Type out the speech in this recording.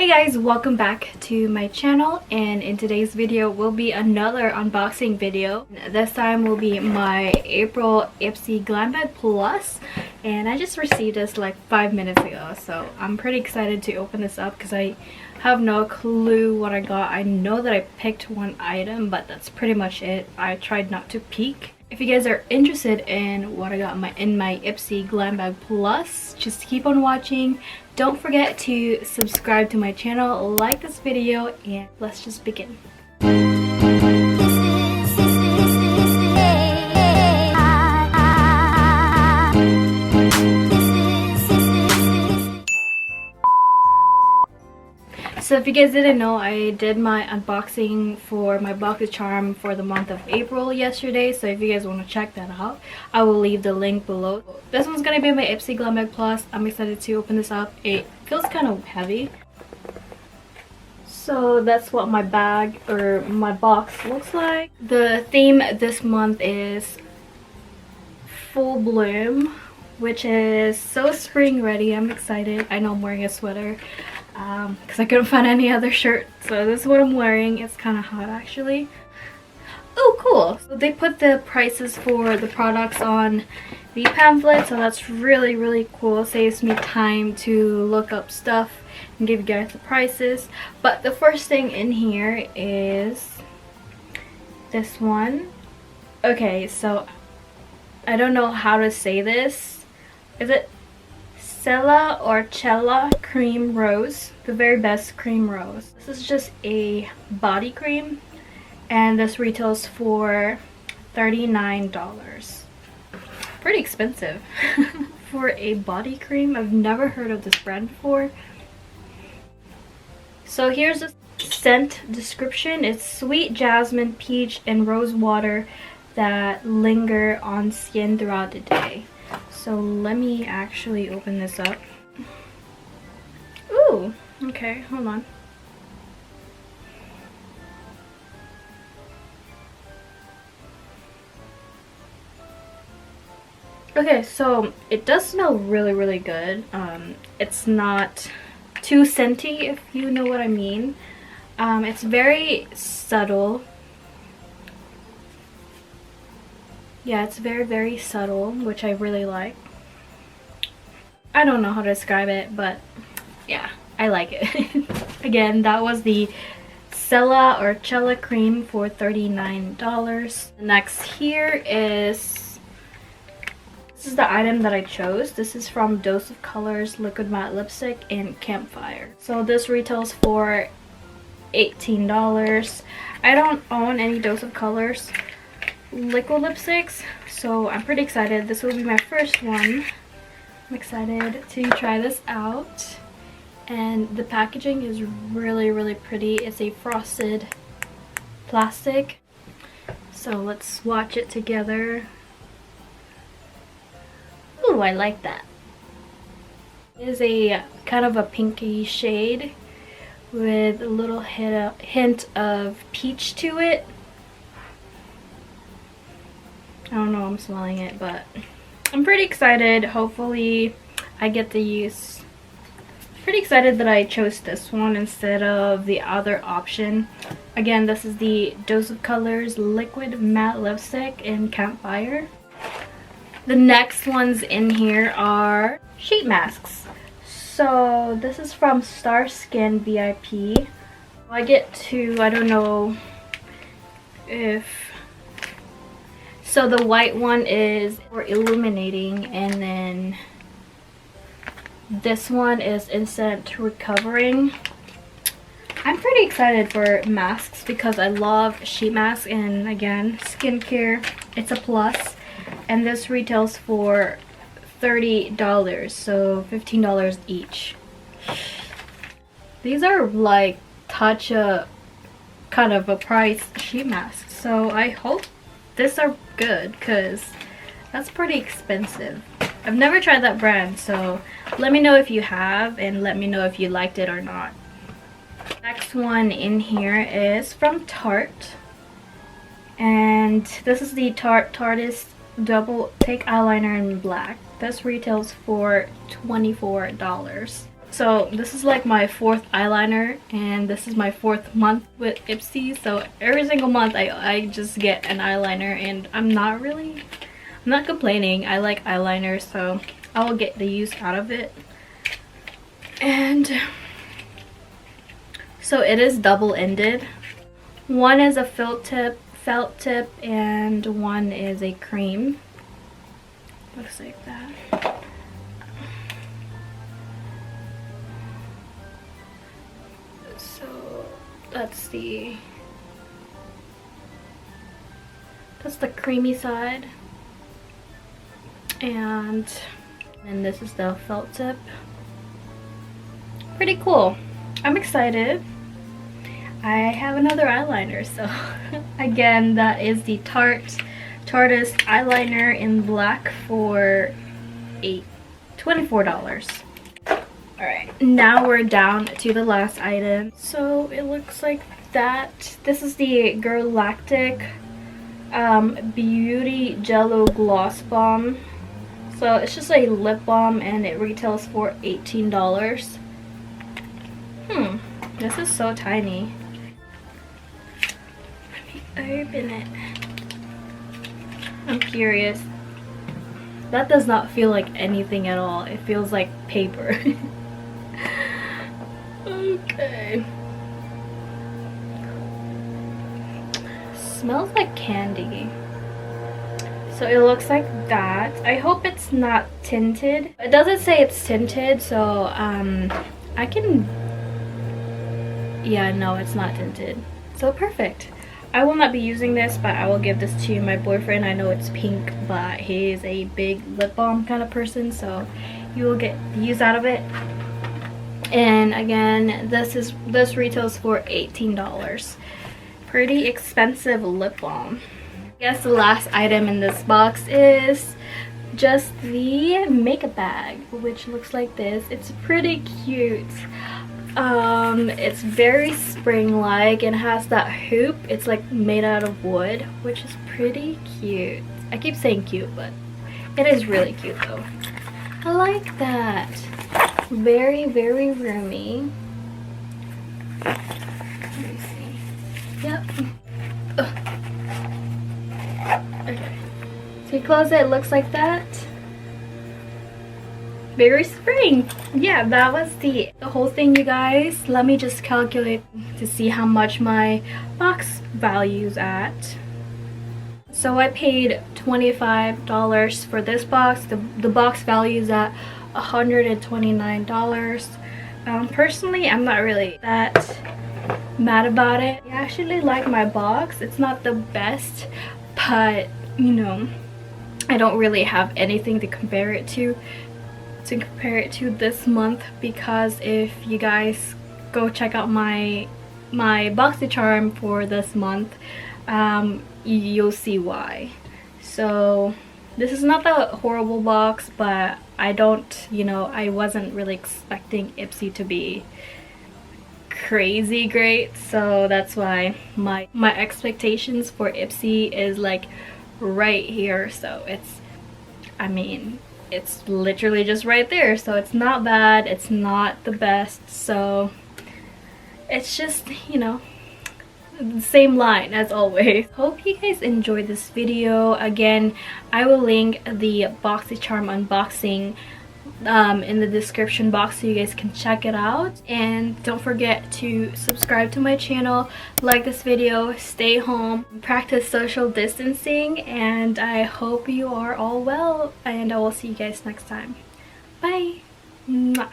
Hey guys, welcome back to my channel, and in today's video will be another unboxing video. This time will be my April IPSY Glam Bag Plus, and I just received this like 5 minutes ago, so I'm pretty excited to open this up because I have no clue what I got. I know that I picked one item, but that's pretty much it. I tried not to peek. If you guys are interested in what I got in my IPSY Glam Bag Plus, just keep on watching. Don't forget to subscribe to my channel, like this video, and let's just begin. So if you guys didn't know, I did my unboxing for my Boxycharm for the month of April yesterday. So if you guys want to check that out, I will leave the link below. This one's going to be my IPSY Glam Bag Plus. I'm excited to open this up. It feels kind of heavy. So that's what my bag or my box looks like. The theme this month is Full Bloom, which is so spring ready. I'm excited. I know I'm wearing a sweater because I couldn't find any other shirt, so this is what I'm wearing. It's kind of hot actually. Oh cool, so they put the prices for the products on the pamphlet, so that's really cool. It saves me time to look up stuff and give you guys the prices. But the first thing in here is this one. Okay, so I don't know how to say this. Is it Cella or Cella Cream Rose? The very best cream rose. This is just a body cream, and this retails for $39. Pretty expensive for a body cream. I've never heard of this brand before. So here's the scent description. It's sweet jasmine, peach, and rose water that linger on skin throughout the day. So let me actually open this up. Ooh, okay, hold on. Okay, so it does smell really good. It's not too scenty, if you know what I mean. It's very subtle. Yeah, it's very subtle, which I really like. I don't know how to describe it, but yeah, I like it. Again, that was the Cella or Cella cream for $39. Next here is, this is the item that I chose. This is from Dose of Colors Liquid Matte Lipstick in Campfire. So this retails for $18. I don't own any Dose of Colors liquid lipsticks, so I'm pretty excited. This will be my first one. I'm excited to try this out, and the packaging is really pretty. It's a frosted plastic, so let's swatch it together. Ooh, I like that. It is a kind of a pinky shade with a little hint of peach to it. I don't know, I'm smelling it, but I'm pretty excited. Hopefully I get to use. Pretty excited that I chose this one instead of the other option. Again, this is the Dose of Colors Liquid Matte Lipstick in Campfire. The next ones in here are sheet masks. So this is from Star Skin VIP. I get to, I don't know if, so the white one is for illuminating, and then this one is instant recovering. I'm pretty excited for masks because I love sheet masks, and again, skincare, it's a plus. And this retails for $30, so $15 each. These are like Tatcha kind of a price sheet masks, so I hope these are good because that's pretty expensive. I've never tried that brand, so let me know if you have, and let me know if you liked it or not. Next one in here is from Tarte, and this is the Tarteist Double Take Eyeliner in Black. This retails for $24. So this is like my 4th eyeliner, and this is my 4th month with IPSY. So every single month I just get an eyeliner, and I'm not complaining. I like eyeliner, so I will get the use out of it. And so it is double-ended. One is a felt tip, and one is a cream. Looks like that. So that's the creamy side, and this is the felt tip. Pretty cool. I'm excited. I have another eyeliner, so again, that is the Tarteist eyeliner in black for $24. Alright, now we're down to the last item. So it looks like that. This is the Galactic Beauty Jello Gloss Balm. So it's just a lip balm, and it retails for $18. This is so tiny. Let me open it. I'm curious. That does not feel like anything at all. It feels like paper. Okay. Smells like candy. So it looks like that. I hope it's not tinted. It doesn't say it's tinted, so I can... Yeah, no, it's not tinted. So perfect. I will not be using this, but I will give this to my boyfriend. I know it's pink, but he is a big lip balm kind of person, so you will get the use out of it. And again, this retails for $18. Pretty expensive lip balm. I guess the last item in this box is just the makeup bag, which looks like this. It's pretty cute. It's very spring-like and has that hoop. It's like made out of wood, which is pretty cute. I keep saying cute, but it is really cute though. I like that. Very, very roomy. Let me see. Yep. Ugh. Okay. So you close it, it looks like that. Very spring. Yeah, that was the whole thing, you guys. Let me just calculate to see how much my box value's at. So I paid $25 for this box. The box value is at $129. Personally, I'm not really that mad about it. I actually like my box. It's not the best, but you know, I don't really have anything to compare it to this month, because if you guys go check out my Boxycharm for this month, you'll see why. So this is not the horrible box, but I wasn't really expecting IPSY to be crazy great, so that's why my expectations for IPSY is like right here. So it's literally just right there, so it's not bad, it's not the best, so it's just, you know, the same line as always. Hope you guys enjoyed this video. Again, I will link the Boxycharm unboxing in the description box so you guys can check it out. And don't forget to subscribe to my channel, like this video, stay home, practice social distancing, and I hope you are all well, and I will see you guys next time. Bye. Mwah.